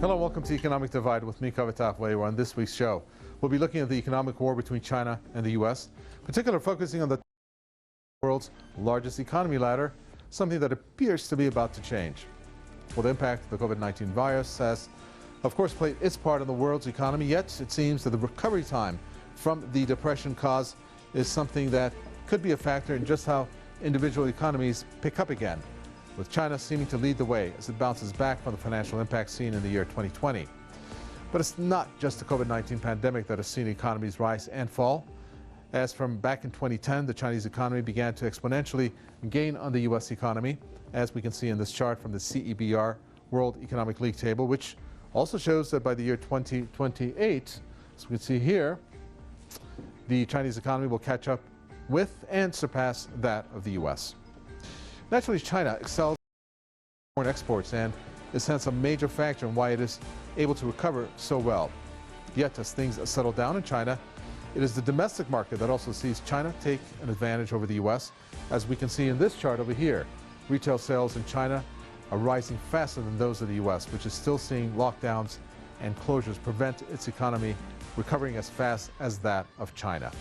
Hello, welcome to Economic Divide with me, Kavitaf We're on this week's show. We'll be looking at the economic war between China and the U.S., particularly focusing on the world's largest economy ladder, something that appears to be about to change. Well, the impact of the COVID-19 virus has, of course, played its part in the world's economy, yet it seems that the recovery time from the depression cause is something that could be a factor in just how individual economies pick up again, with China seeming to lead the way as it bounces back from the financial impact seen in the year 2020. But it's not just the COVID-19 pandemic that has seen economies rise and fall. As from back in 2010, the Chinese economy began to exponentially gain on the U.S. economy, as we can see in this chart from the CEBR World Economic League table, which also shows that by the year 2028, as we can see here, the Chinese economy will catch up with and surpass that of the U.S. Naturally, China excels in foreign exports and is hence a major factor in why it is able to recover so well. Yet, as things settle down in China, it is the domestic market that also sees China take an advantage over the U.S., as we can see in this chart over here. Retail sales in China are rising faster than those of the U.S., which is still seeing lockdowns and closures prevent its economy recovering as fast as that of China.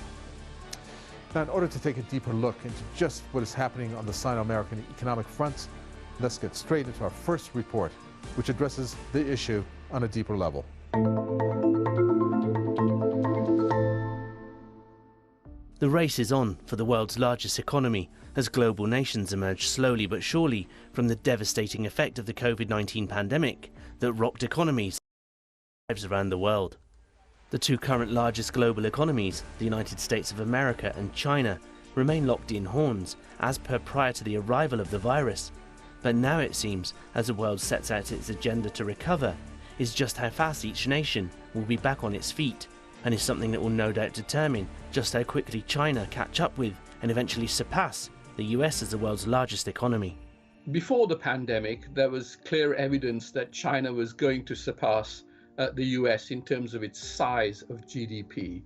Now, in order to take a deeper look into just what is happening on the Sino-American economic front, let's get straight into our first report, which addresses the issue on a deeper level. The race is on for the world's largest economy as global nations emerge slowly but surely from the devastating effect of the COVID-19 pandemic that rocked economies and lives around the world. The two current largest global economies, the United States of America and China, remain locked in horns as per prior to the arrival of the virus. But now it seems, as the world sets out its agenda to recover, is just how fast each nation will be back on its feet, and is something that will no doubt determine just how quickly China catch up with and eventually surpass the US as the world's largest economy. Before the pandemic, there was clear evidence that China was going to surpass the US in terms of its size of GDP.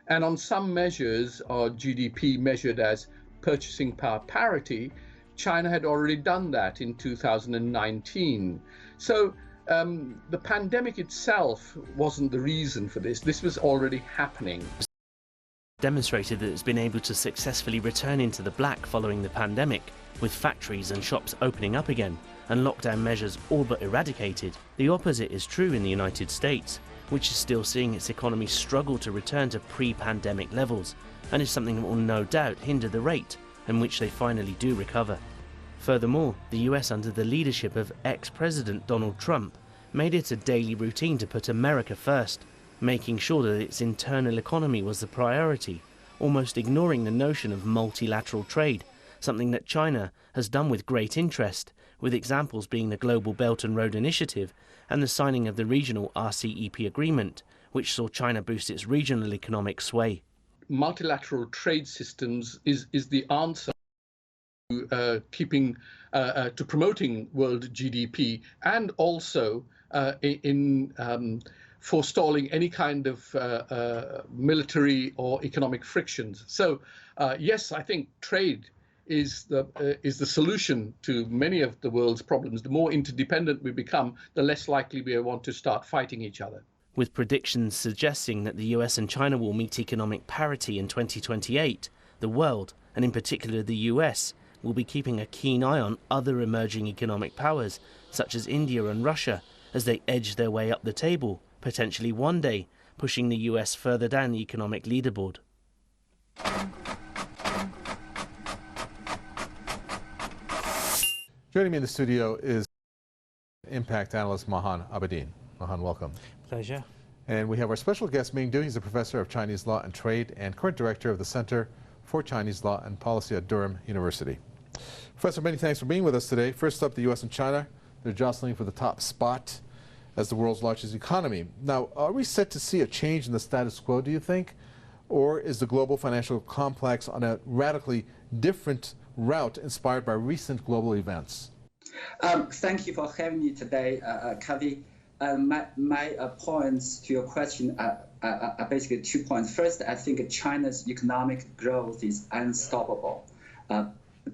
And on some measures, or GDP measured as purchasing power parity, China had already done that in 2019. So the pandemic itself wasn't the reason for this. This was already happening. Demonstrated that it's been able to successfully return into the black following the pandemic, with factories and shops opening up again and lockdown measures all but eradicated. The opposite is true in the United States, which is still seeing its economy struggle to return to pre-pandemic levels, and is something that will no doubt hinder the rate in which they finally do recover. Furthermore, the US under the leadership of ex-President Donald Trump made it a daily routine to put America first, making sure that its internal economy was the priority, almost ignoring the notion of multilateral trade, something that China has done with great interest, with examples being the Global Belt and Road Initiative and the signing of the regional RCEP agreement, which saw China boost its regional economic sway. Multilateral trade systems is the answer to to promoting world GDP, and also in forestalling any kind of military or economic frictions. So yes, I think trade is the solution to many of the world's problems. The more interdependent we become, the less likely we want to start fighting each other. With predictions suggesting that the US and China will meet economic parity in 2028, the world, and in particular the US, will be keeping a keen eye on other emerging economic powers, such as India and Russia, as they edge their way up the table, potentially one day pushing the US further down the economic leaderboard. Joining me in the studio is impact analyst Mahan Abedin. Mahan, welcome. Pleasure. And we have our special guest, Ming Du. He's a professor of Chinese law and trade and current director of the Center for Chinese Law and Policy at Durham University. Professor, many thanks for being with us today. First up, the U.S. and China. They're jostling for the top spot as the world's largest economy. Now, are we set to see a change in the status quo, do you think? Or is the global financial complex on a radically different route inspired by recent global events? Thank you for having me today, Kavi. My points to your question are basically 2 points. First, I think China's economic growth is unstoppable.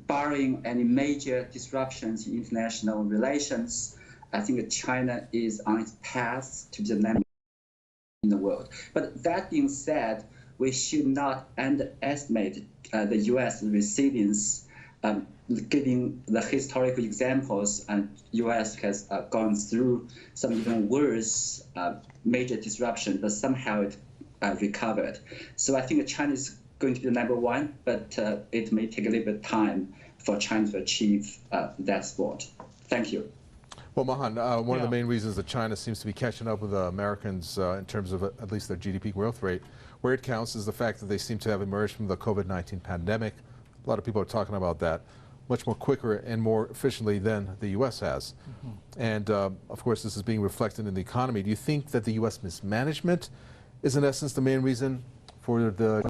Barring any major disruptions in international relations, I think China is on its path to be the number in the world. But that being said, we should not underestimate the U.S. resilience, given the historical examples. And U.S. has gone through some even worse major disruption, but somehow it recovered. So I think China is going to be the number one, but it may take a little bit of time for China to achieve that spot. Thank you. Well, Mahan, one of the main reasons that China seems to be catching up with Americans in terms of at least their GDP growth rate, where it counts, is the fact that they seem to have emerged from the COVID-19 pandemic. A lot of people are talking about that much more quicker and more efficiently than the U.S. has. And of course, this is being reflected in the economy. Do you think that the U.S. mismanagement is in essence the main reason for the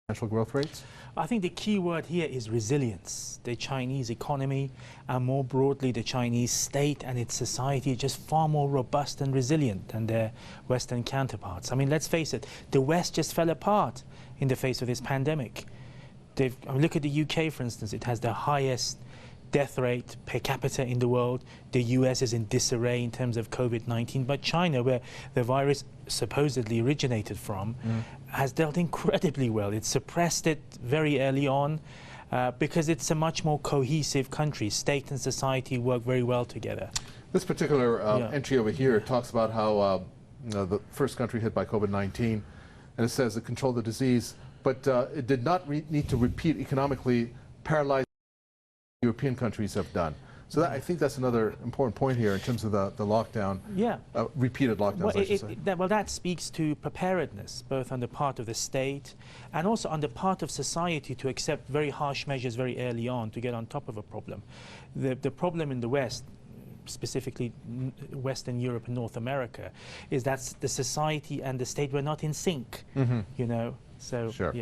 financial growth rates? I think the key word here is resilience. The Chinese economy, and more broadly the Chinese state and its society, is just far more robust and resilient than their Western counterparts. I mean, let's face it, the West just fell apart in the face of this pandemic. I mean, look at the UK, for instance. It has the highest death rate per capita in the world. The US is in disarray in terms of COVID-19, but China, where the virus supposedly originated from, has dealt incredibly well. It suppressed it very early on because it's a much more cohesive country. State and society work very well together. This particular entry over here talks about how the first country hit by COVID-19, and it says it controlled the disease, but it did not need to repeat economically paralyzed European countries have done. So that, I think that's another important point here in terms of the lockdown, repeated lockdowns, I should say. Well, that speaks to preparedness, both on the part of the state and also on the part of society to accept very harsh measures very early on to get on top of a problem. The problem in the West, specifically Western Europe and North America, is that the society and the state were not in sync, you know. So, sure.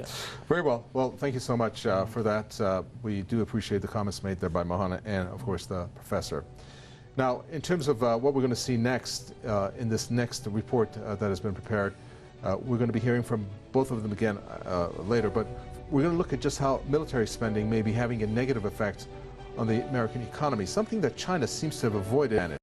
Very well. Well, thank you so much for that. We do appreciate the comments made there by Mahana and, of course, the professor. Now, in terms of what we're going to see next in this next report that has been prepared, we're going to be hearing from both of them again later, but we're going to look at just how military spending may be having a negative effect on the American economy, something that China seems to have avoided.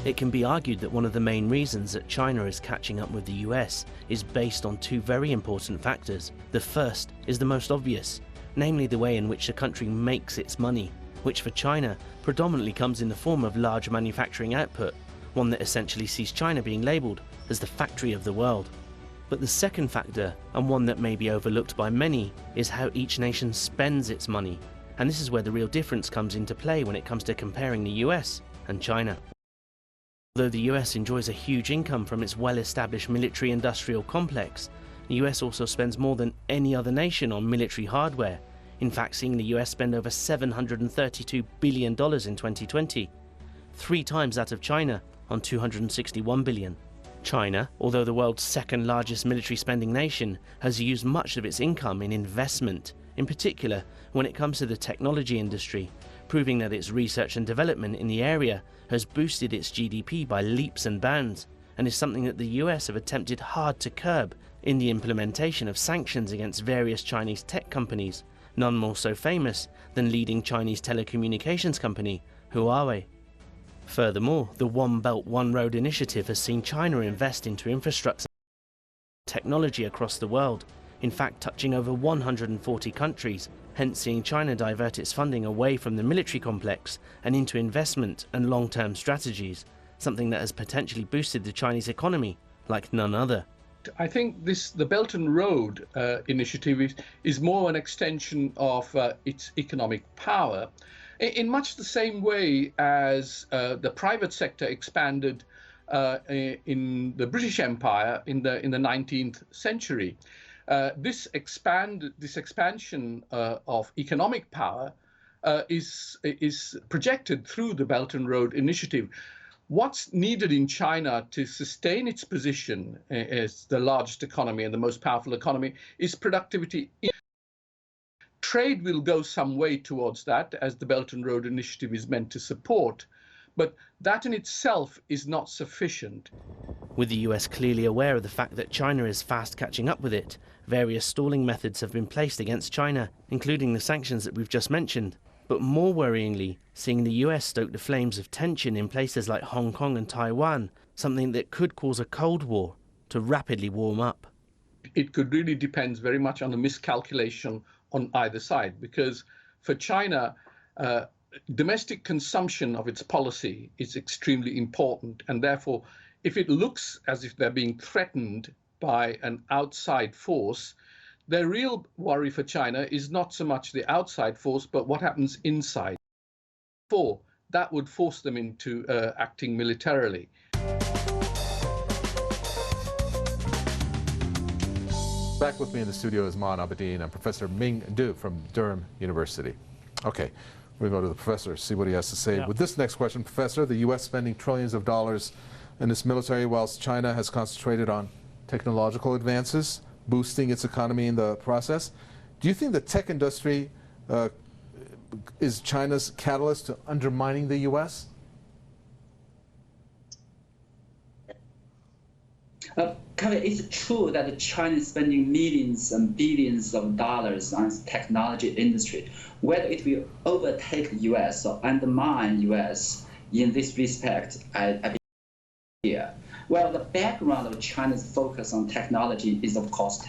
It can be argued that one of the main reasons that China is catching up with the US is based on two very important factors. The first is the most obvious, namely the way in which the country makes its money, which for China predominantly comes in the form of large manufacturing output, one that essentially sees China being labelled as the factory of the world. But the second factor, and one that may be overlooked by many, is how each nation spends its money. And this is where the real difference comes into play when it comes to comparing the US and China. Although the US enjoys a huge income from its well-established military-industrial complex, the US also spends more than any other nation on military hardware, in fact seeing the US spend over $732 billion in 2020, 3 times that of China on $261 billion. China, although the world's second largest military spending nation, has used much of its income in investment, in particular when it comes to the technology industry, proving that its research and development in the area has boosted its GDP by leaps and bounds, and is something that the US have attempted hard to curb in the implementation of sanctions against various Chinese tech companies, none more so famous than leading Chinese telecommunications company Huawei. Furthermore, the One Belt One Road initiative has seen China invest into infrastructure technology across the world, in fact touching over 140 countries, hence seeing China divert its funding away from the military complex and into investment and long-term strategies, something that has potentially boosted the Chinese economy like none other. I think the Belt and Road initiative is more an extension of its economic power, in much the same way as the private sector expanded in the British Empire in the 19th century. This expansion of economic power is projected through the Belt and Road initiative. What's needed in China to sustain its position as the largest economy and the most powerful economy is productivity. Trade will go some way towards that, as the Belt and Road Initiative is meant to support, but that in itself is not sufficient. With the US clearly aware of the fact that China is fast catching up with it, various stalling methods have been placed against China, including the sanctions that we've just mentioned. But more worryingly, seeing the US stoke the flames of tension in places like Hong Kong and Taiwan, something that could cause a Cold War to rapidly warm up. It could really depend very much on the miscalculation on either side, because for China, domestic consumption of its policy is extremely important, and therefore, if it looks as if they're being threatened by an outside force, their real worry for China is not so much the outside force, but what happens inside. For that would force them into acting militarily. Back with me in the studio is Mahan Abedin and Professor Ming Du from Durham University. Okay, we're going to go to the professor, see what he has to say. Yeah. With this next question, Professor, the U.S. spending trillions of dollars in its military whilst China has concentrated on technological advances, boosting its economy in the process. Do you think the tech industry is China's catalyst to undermining the U.S.? Kevin, it's true that China is spending millions and billions of dollars on its technology industry. Whether it will overtake the U.S. or undermine U.S. in this respect, I believe here. Well, the background of China's focus on technology is, of course,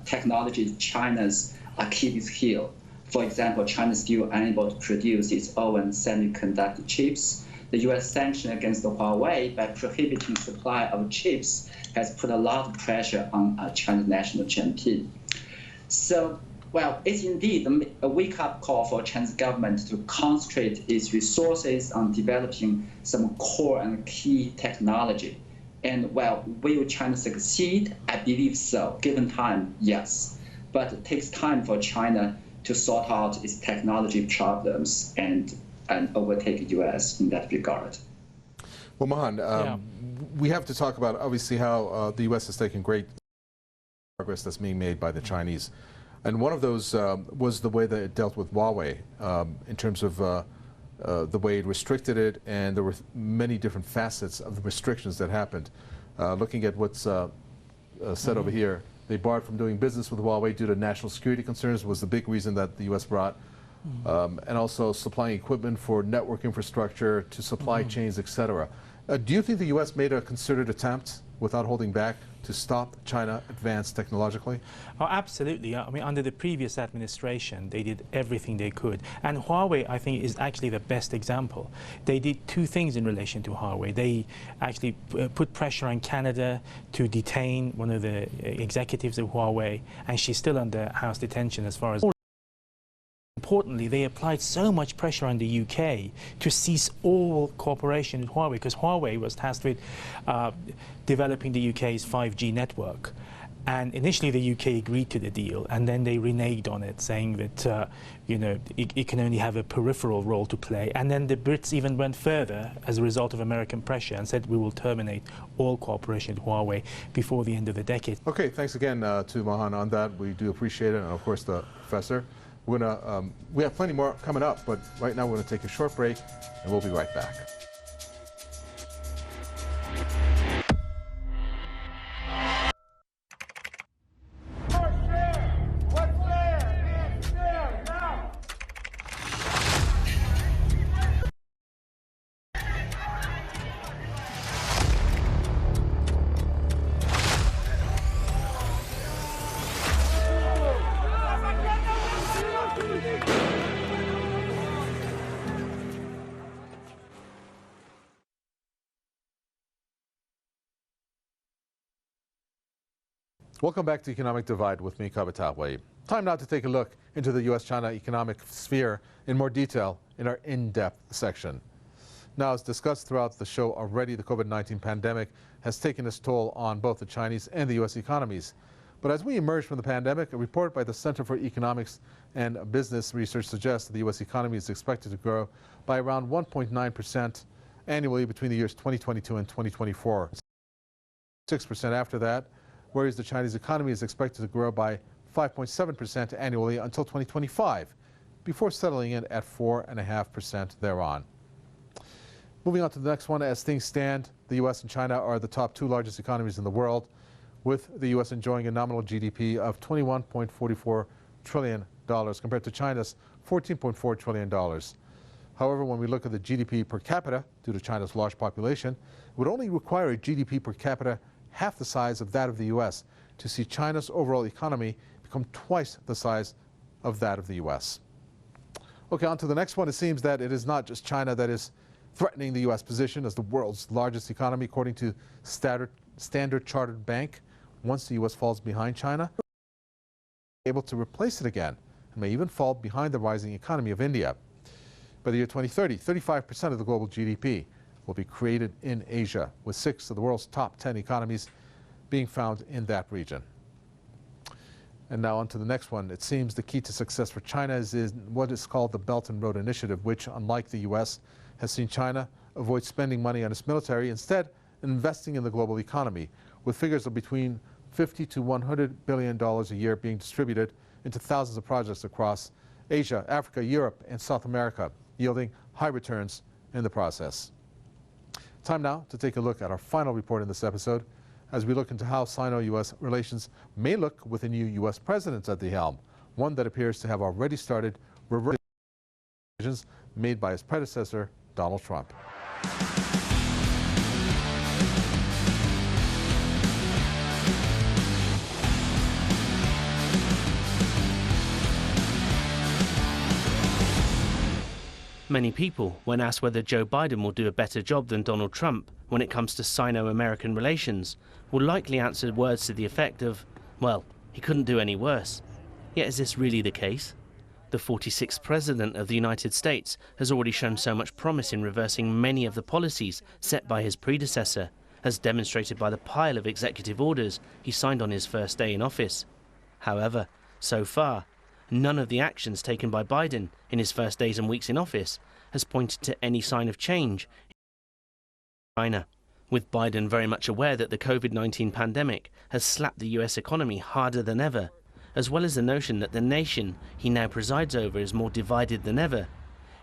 technology is China's Achilles heel. For example, China is still unable to produce its own semiconductor chips. The U.S. sanction against Huawei by prohibiting supply of chips has put a lot of pressure on China's national champion. So, well, it's indeed a wake-up call for China's government to concentrate its resources on developing some core and key technology. And, well, will China succeed? I believe so. Given time, yes. But it takes time for China to sort out its technology problems and overtake the U.S. in that regard. Well, Mahan, we have to talk about, obviously, how the U.S. has taken great progress that's being made by the Chinese. And one of those was the way that it dealt with Huawei in terms of the way it restricted it, and there were many different facets of the restrictions that happened. Looking at what's said over here, they barred from doing business with Huawei due to national security concerns was the big reason that the U.S. brought. And also supplying equipment for network infrastructure to supply chains, etc. Do you think the U.S. made a concerted attempt, without holding back, to stop China advance technologically? Oh, absolutely. I mean, under the previous administration, they did everything they could. And Huawei, I think, is actually the best example. They did two things in relation to Huawei. They actually put pressure on Canada to detain one of the executives of Huawei, and she's still under house detention as far as... Importantly, they applied so much pressure on the UK to cease all cooperation with Huawei, because Huawei was tasked with developing the UK's 5G network. And initially the UK agreed to the deal, and then they reneged on it, saying that you know, it can only have a peripheral role to play. And then the Brits even went further as a result of American pressure and said we will terminate all cooperation with Huawei before the end of the decade. Okay, thanks again to Mahan on that. We do appreciate it, and of course the professor. We have plenty more coming up, but right now we're going to take a short break, and we'll be right back. Welcome back to Economic Divide with me, Kavita Wei. Time now to take a look into the U.S.-China economic sphere in more detail in our in-depth section. Now, as discussed throughout the show already, the COVID-19 pandemic has taken its toll on both the Chinese and the U.S. economies. But as we emerge from the pandemic, a report by the Center for Economics and Business Research suggests that the U.S. economy is expected to grow by around 1.9% annually between the years 2022 and 2024. 6% after that, whereas the Chinese economy is expected to grow by 5.7% annually until 2025, before settling in at 4.5% thereon. Moving on to the next one, as things stand, the U.S. and China are the top two largest economies in the world, with the U.S. enjoying a nominal GDP of $21.44 trillion compared to China's $14.4 trillion. However, when we look at the GDP per capita, due to China's large population, it would only require a GDP per capita half the size of that of the U.S. to see China's overall economy become twice the size of that of the U.S. Okay, on to the next one. It seems that it is not just China that is threatening the U.S. position as the world's largest economy, according to Standard Chartered Bank. Once the U.S. falls behind China, able to replace it again, and may even fall behind the rising economy of India. By the year 2030, 35% of the global GDP will be created in Asia, with 6 of the world's top 10 economies being found in that region. And now on to the next one. It seems the key to success for China is what is called the Belt and Road Initiative, which, unlike the U.S., has seen China avoid spending money on its military, instead investing in the global economy, with figures of between $50 to $100 billion a year being distributed into thousands of projects across Asia, Africa, Europe, and South America, yielding high returns in the process. Time now to take a look at our final report in this episode, as we look into how Sino-U.S. relations may look with a new U.S. president at the helm, one that appears to have already started reversing decisions made by his predecessor, Donald Trump. Many people, when asked whether Joe Biden will do a better job than Donald Trump when it comes to Sino-American relations, will likely answer words to the effect of, well, he couldn't do any worse. Yet is this really the case? The 46th President of the United States has already shown so much promise in reversing many of the policies set by his predecessor, as demonstrated by the pile of executive orders he signed on his first day in office. However, so far, none of the actions taken by Biden in his first days and weeks in office has pointed to any sign of change in China, with Biden very much aware that the COVID-19 pandemic has slapped the US economy harder than ever, as well as the notion that the nation he now presides over is more divided than ever.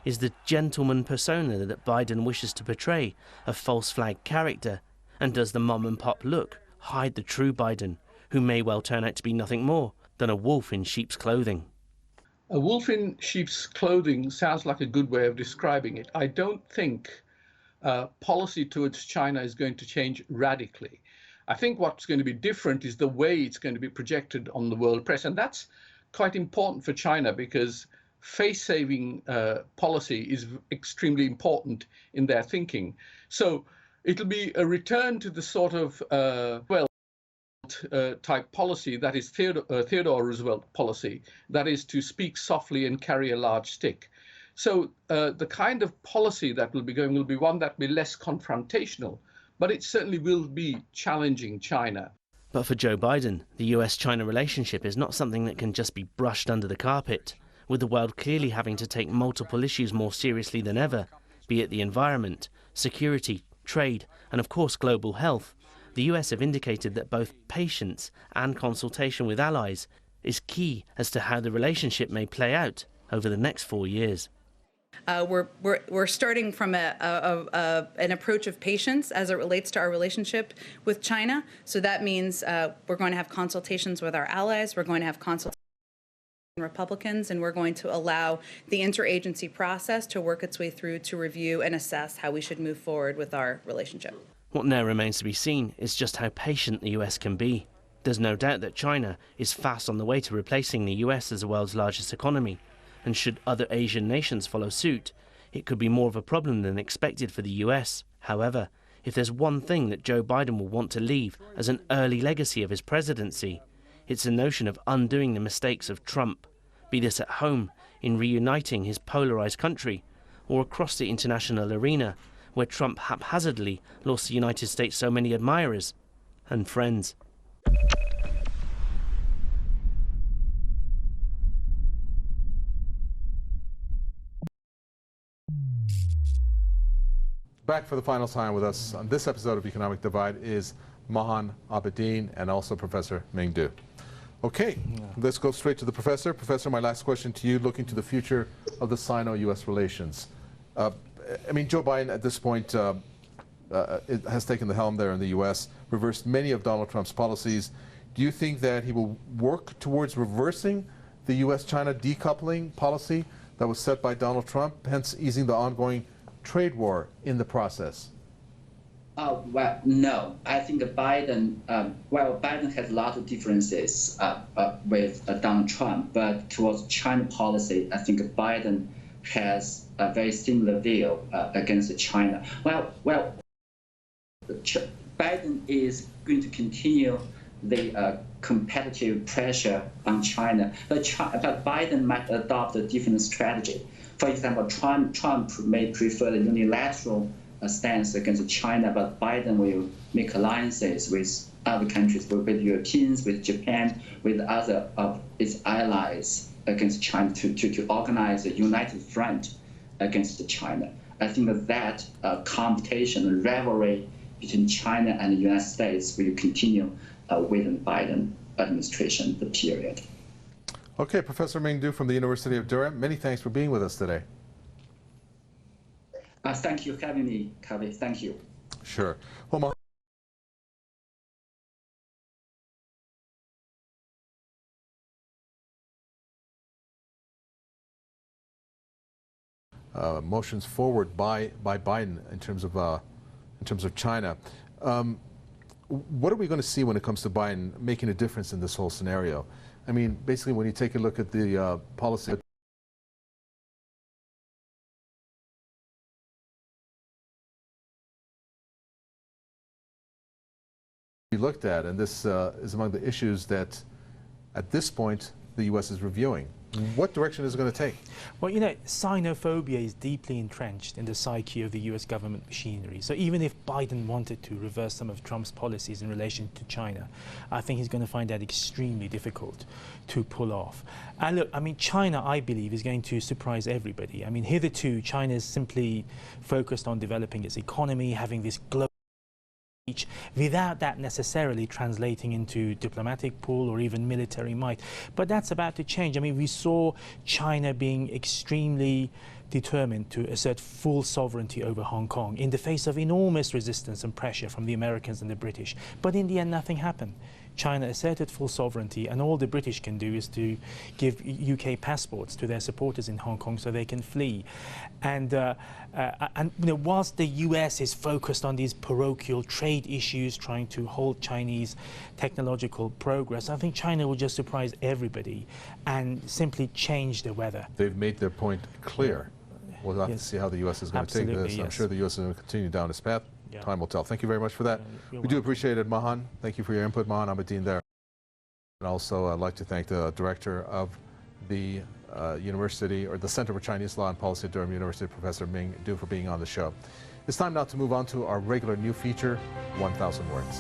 Is the gentleman persona that Biden wishes to portray a false flag character? And does the mom and pop look hide the true Biden, who may well turn out to be nothing more than a wolf in sheep's clothing? A wolf in sheep's clothing sounds like a good way of describing it. I don't think policy towards China is going to change radically. I think what's going to be different is the way it's going to be projected on the world press. And that's quite important for China, because face-saving policy is extremely important in their thinking. So it'll be a return to the sort of, type policy that is Theodore Roosevelt policy, that is to speak softly and carry a large stick. So the kind of policy that will be going will be one that will be less confrontational, but it certainly will be challenging China. But for Joe Biden, the US-China relationship is not something that can just be brushed under the carpet, with the world clearly having to take multiple issues more seriously than ever, be it the environment, security, trade, and of course global health. The US have indicated that both patience and consultation with allies is key as to how the relationship may play out over the next 4 years. We're starting from an approach of patience as it relates to our relationship with China. So that means we're going to have consultations with our allies. We're going to have consultations with Republicans, and we're going to allow the interagency process to work its way through to review and assess how we should move forward with our relationship. What now remains to be seen is just how patient the US can be. There's no doubt that China is fast on the way to replacing the US as the world's largest economy, and should other Asian nations follow suit, it could be more of a problem than expected for the US. However, if there's one thing that Joe Biden will want to leave as an early legacy of his presidency, it's the notion of undoing the mistakes of Trump, be this at home in reuniting his polarized country, or across the international arena, where Trump haphazardly lost the United States so many admirers and friends. Back for the final time with us on this episode of Economic Divide is Mahan Abedin and also Professor Ming Du. Okay, let's go straight to the professor. Professor, my last question to you, looking to the future of the Sino-U.S. relations. I mean, Joe Biden at this point has taken the helm there in the U.S., reversed many of Donald Trump's policies. Do you think that he will work towards reversing the U.S.-China decoupling policy that was set by Donald Trump, hence easing the ongoing trade war in the process? Well, no. I think Biden, Biden has a lot of differences with Donald Trump, but towards China policy, I think Biden has a very similar view against China. Biden is going to continue the competitive pressure on China, but Biden might adopt a different strategy. For example, Trump may prefer the unilateral stance against China, but Biden will make alliances with other countries, with Europeans, with Japan, with other of its allies against China to organize a united front against China. I think that competition, rivalry between China and the United States will continue within Biden administration, the period. Okay, Professor Ming Du from the University of Durham, many thanks for being with us today. Thank you for having me, Kavi. Thank you. Sure. Well, motions forward by Biden in terms of China. What are we going to see when it comes to Biden making a difference in this whole scenario? I mean, basically, when you take a look at the policy we looked at, and this is among the issues that, at this point, the U.S. is reviewing. What direction is it going to take? Well, you know, Sinophobia is deeply entrenched in the psyche of the US government machinery. So even if Biden wanted to reverse some of Trump's policies in relation to China, I think he's going to find that extremely difficult to pull off. And look, I mean, China, I believe, is going to surprise everybody. I mean, hitherto, China is simply focused on developing its economy, having this global reach, without that necessarily translating into diplomatic pull or even military might. But that's about to change. I mean, we saw China being extremely determined to assert full sovereignty over Hong Kong in the face of enormous resistance and pressure from the Americans and the British. But in the end, nothing happened. China asserted full sovereignty, and all the British can do is to give UK passports to their supporters in Hong Kong so they can flee. And you know, whilst the US is focused on these parochial trade issues, trying to halt Chinese technological progress, I think China will just surprise everybody and simply change the weather. They've made their point clear. We'll have to see how the U.S. is going to take this. I'm sure the U.S. is going to continue down this path. Yeah. Time will tell. Thank you very much for that. We do appreciate it, Mahan. Thank you for your input, Mahan Abedin there. And also, I'd like to thank the director of the University, or the Center for Chinese Law and Policy at Durham University, Professor Ming Du, for being on the show. It's time now to move on to our regular new feature, 1,000 Words.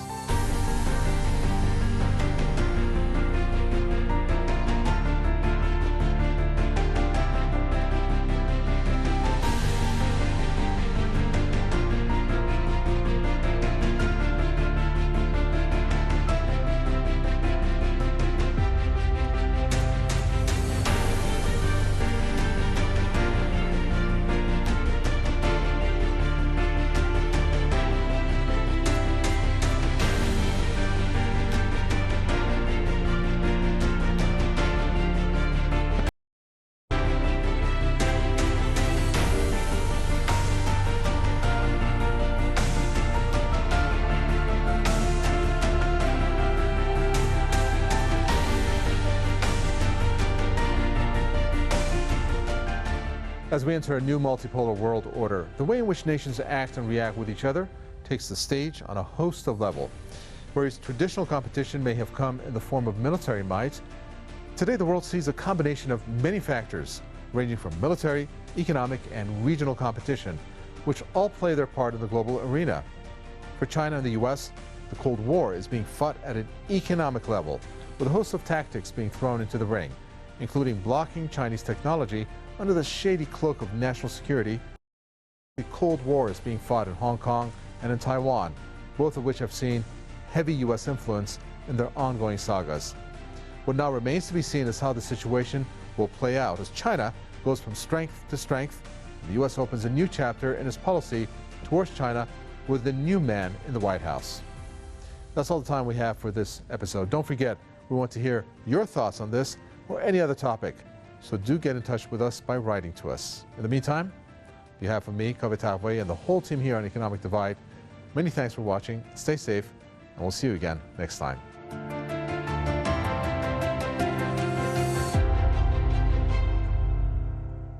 As we enter a new multipolar world order, the way in which nations act and react with each other takes the stage on a host of levels. Whereas traditional competition may have come in the form of military might, today the world sees a combination of many factors, ranging from military, economic, and regional competition, which all play their part in the global arena. For China and the U.S., the Cold War is being fought at an economic level, with a host of tactics being thrown into the ring, including blocking Chinese technology under the shady cloak of national security. The Cold War is being fought in Hong Kong and in Taiwan, both of which have seen heavy U.S. influence in their ongoing sagas. What now remains to be seen is how the situation will play out as China goes from strength to strength. The U.S. opens a new chapter in its policy towards China with the new man in the White House. That's all the time we have for this episode. Don't forget, we want to hear your thoughts on this or any other topic. So do get in touch with us by writing to us. In the meantime, on behalf of me, Kavita Wei, and the whole team here on Economic Divide, many thanks for watching. Stay safe, and we'll see you again next time.